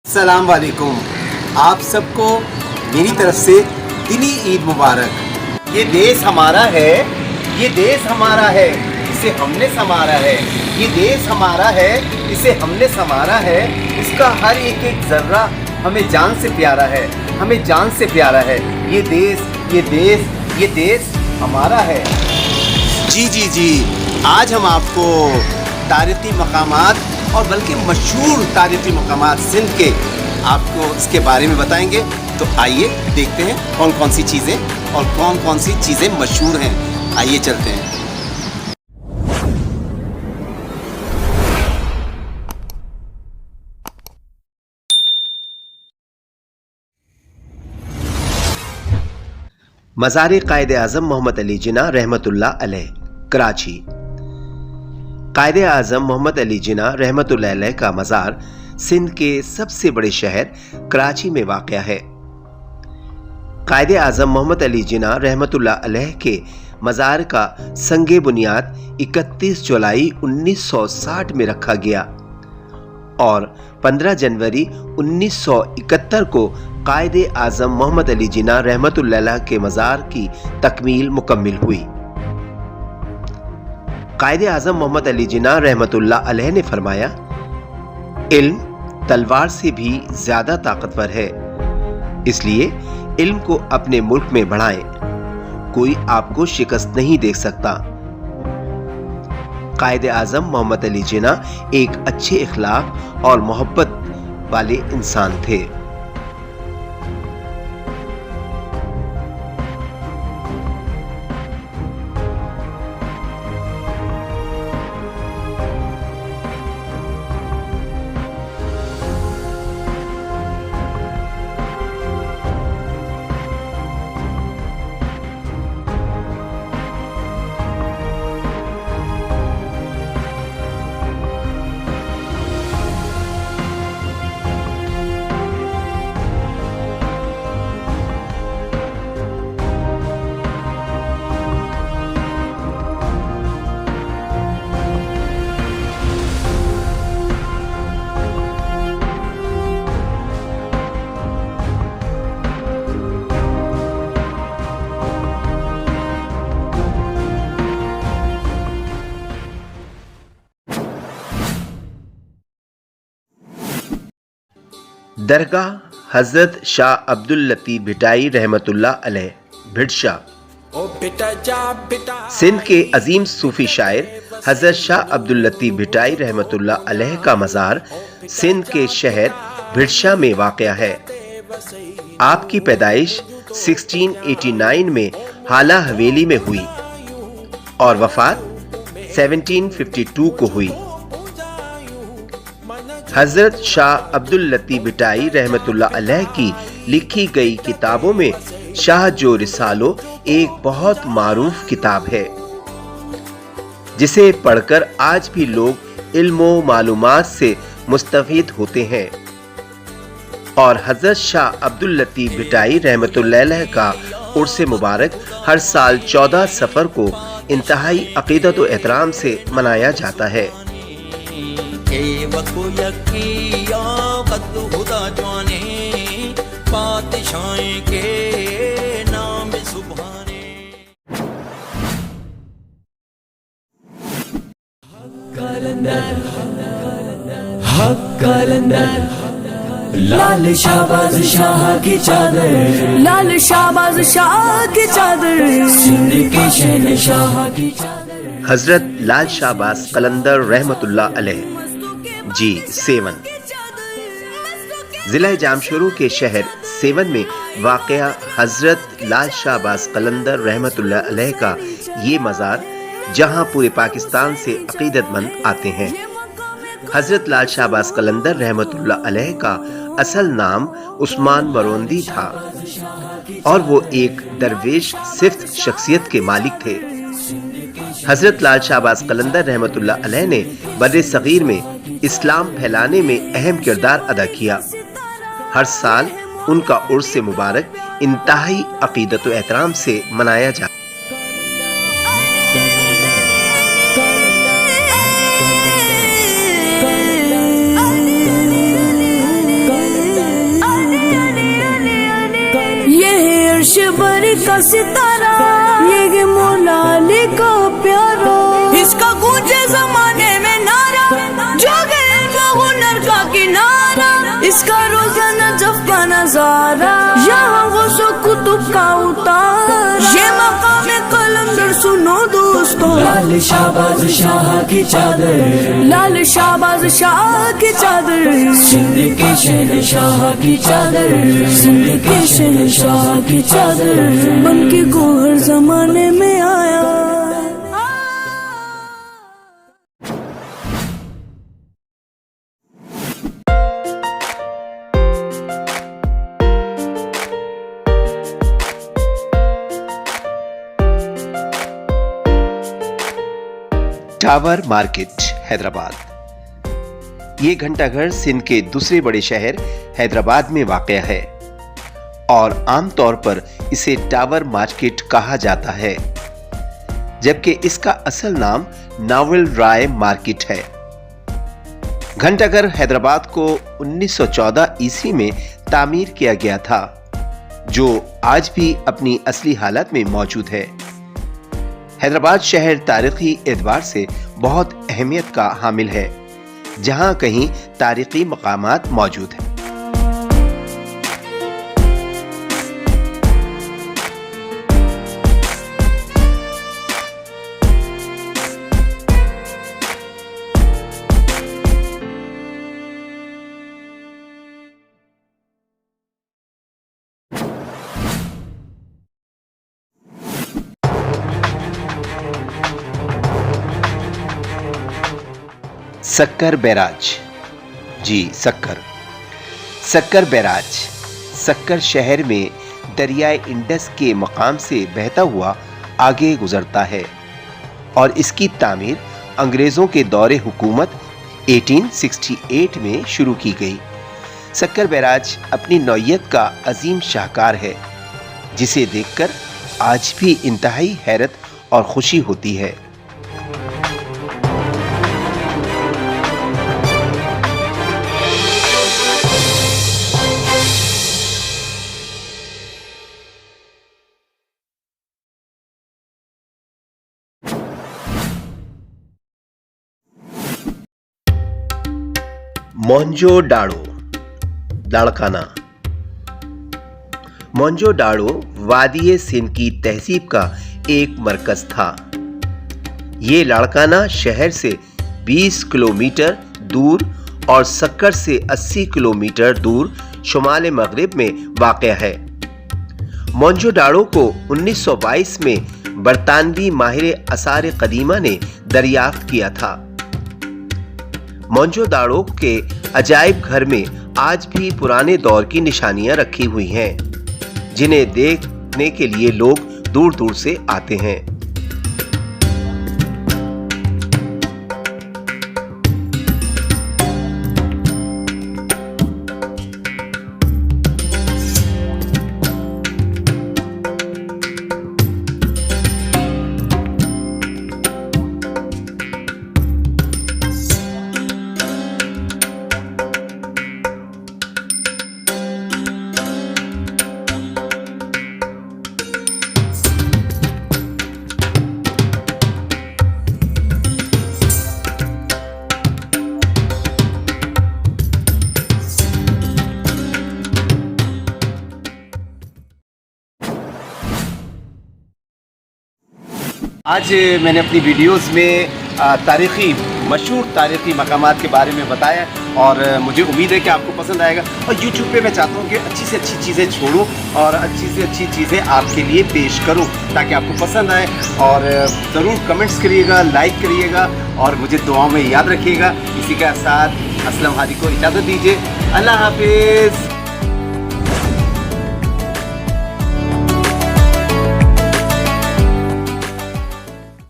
अस्सलाम वालेकुम। आप सबको मेरी तरफ से दिली ईद मुबारक। ये देश हमारा है, ये देश हमारा है, इसे हमने संवारा है। ये देश हमारा है, इसे हमने संवारा है। इसका हर एक एक जर्रा हमें जान से प्यारा है, हमें जान से प्यारा है। ये देश, ये देश, ये देश हमारा है। जी, आज हम आपको तारीख़ी मकामात और बल्कि मशहूर तारीख़ी मकामात सिंध के आपको इसके बारे में बताएंगे। तो आइए देखते हैं कौन कौन सी चीज़ें और कौन कौन सी चीज़ें मशहूर हैं। आइए चलते हैं। मज़ार कायद आज़म मोहम्मद अली जिन्ना रहमतुल्लाह अलैह, कराची। कायद आज़म मोहम्मद अली जिन्ना रहमतुल्लाह अलैह का मज़ार सिंध के सबसे बड़े शहर कराची में वाक़या है। कायद आज़म मोहम्मद अली जिन्ना रहमतुल्लाह अलैह के मज़ार का संगे बुनियाद 31 जुलाई 1960 में रखा गया और 15 जनवरी 1971 को कायद आज़म मोहम्मद अली जिन्ना रहमतुल्लाह अलैह के मज़ार की तकमील मुकम्मिल हुई। कायद आज़म मोहम्मद अली जिन्ना रहमतुल्लाह अलैह ने फरमाया, इल्म तलवार से भी ज्यादा ताकतवर है, इसलिए इल्म को अपने मुल्क में बढ़ाएं। कोई आपको शिकस्त नहीं दे सकता। कायद आज़म मोहम्मद अली जिन्ना एक अच्छे इखलाक और मोहब्बत वाले इंसान थे। दरगाह हजरत शाह अब्दुल लतीफ भिटाई रहमतुल्लाह अलैह, भिटशा। सिंध के अजीम सूफी शायर हजरत शाह अब्दुल लतीफ भिटाई रहमतुल्लाह अलैह का मज़ार सिंध के शहर भिटशा में वाक़या है। आपकी पैदाइश 1689 में हाला हवेली में हुई और वफात 1752 को हुई। हजरत शाह अब्दुल लतीफ भिटाई रहमतुल्लाह अलैह की लिखी गई किताबों में शाह जो रिसालो एक बहुत मारूफ किताब है, जिसे पढ़कर आज भी लोग इल्मो मालूमात से मुस्तफीद होते हैं। और हजरत शाह अब्दुल लतीफ भिटाई रहमतुल्लाह अलैह का उर्स मुबारक हर साल 14 सफर को इंतहाई अकीदत व एहतराम से मनाया जाता है। लाल शाहबाज शाह की चादर, लाल शाहबाज शाह की चादर, सिंध के शहंशाह की चादर। हजरत लाल शाहबाज कलंदर रहमतुल्लाह अलैह, जी सेवन। जिला जामशोरू के शहर सेवन में वाक़या हजरत लाल शाहबाज कलंदर रहमतुल्लाह अलैह का ये मज़ार, जहां पूरे पाकिस्तान से अकीदतमंद आते हैं। हजरत लाल शाहबाज कलंदर रहमतुल्लाह अलैह का असल नाम उस्मान बरोंदी था और वो एक दरवेश सिफ्त शख्सियत के मालिक थे। हजरत लाल शाहबाज कलंदर रहमतुल्लाह अलैह ने बर्रे सगीर में इस्लाम फैलाने में अहम किरदार अदा किया। हर साल उनका उर्स मुबारक इंतहाई अकीदत व एहतराम से मनाया जाता। बरी का सितारा, ये मोलाली का प्यारा, इसका गूंजे जमाने में नारा, जो गए वो हुनर का किनारा, इसका रोजाना जब का नजारा, यहाँ वो सो कुतुब का उतारा, ये मकाम कलंदर सुनो दोस्तों। लाल शाहबाज शाह की चादर, लाल शाहबाज शाह की चादर, सिंध के शहंशाह की चादर, सिंध के शहंशाह की चादर, बन के गोहर जमाने में आया। Tower market Hyderabad. ये घंटाघर सिंध के दूसरे बड़े शहर हैदराबाद में वाक़या है और आमतौर पर इसे टावर मार्केट कहा जाता है, जबकि इसका असल नाम नावल राय मार्केट है। घंटाघर हैदराबाद को 1914 ईस्वी में तामीर किया गया था, जो आज भी अपनी असली हालत में मौजूद है। हैदराबाद शहर तारीखी एतबार से बहुत अहमियत का हामिल है, जहां कहीं तारीखी मकामात मौजूद हैं। सक्कर बैराज, जी सक्कर बैराज सक्कर शहर में दरियाए इंडस के मकाम से बहता हुआ आगे गुजरता है और इसकी तामीर अंग्रेज़ों के दौरे हुकूमत 1868 में शुरू की गई। सक्कर बैराज अपनी नौइयत का अजीम शाहकार है, जिसे देखकर आज भी इंतहाई हैरत और खुशी होती है। मोहनजोदाड़ो लाड़काना। मोहनजोदाड़ो वादिये सिंध की तहजीब का एक मरकज था। ये लाड़काना शहर से 20 किलोमीटर दूर और सक्कर से 80 किलोमीटर दूर शुमाल मगरिब में वाक़या है। मोहनजोदाड़ो को 1922 में बरतानवी माहिर आसार कदीमा ने दरियाफ्त किया था। मोहनजोदाड़ो के अजायब घर में आज भी पुराने दौर की निशानियां रखी हुई हैं, जिन्हें देखने के लिए लोग दूर दूर से आते हैं। आज मैंने अपनी वीडियोस में मशहूर तारीख़ी मकामात के बारे में बताया और मुझे उम्मीद है कि आपको पसंद आएगा। और YouTube पे मैं चाहता हूँ कि अच्छी से अच्छी चीज़ें छोड़ूँ और अच्छी से अच्छी चीज़ें आपके लिए पेश करूँ ताकि आपको पसंद आए। और ज़रूर कमेंट्स करिएगा, लाइक करिएगा और मुझे दुआओं में याद रखिएगा। इसी के साथ असलम हादी को इजाज़त दीजिए। अल्लाह हाफिज़।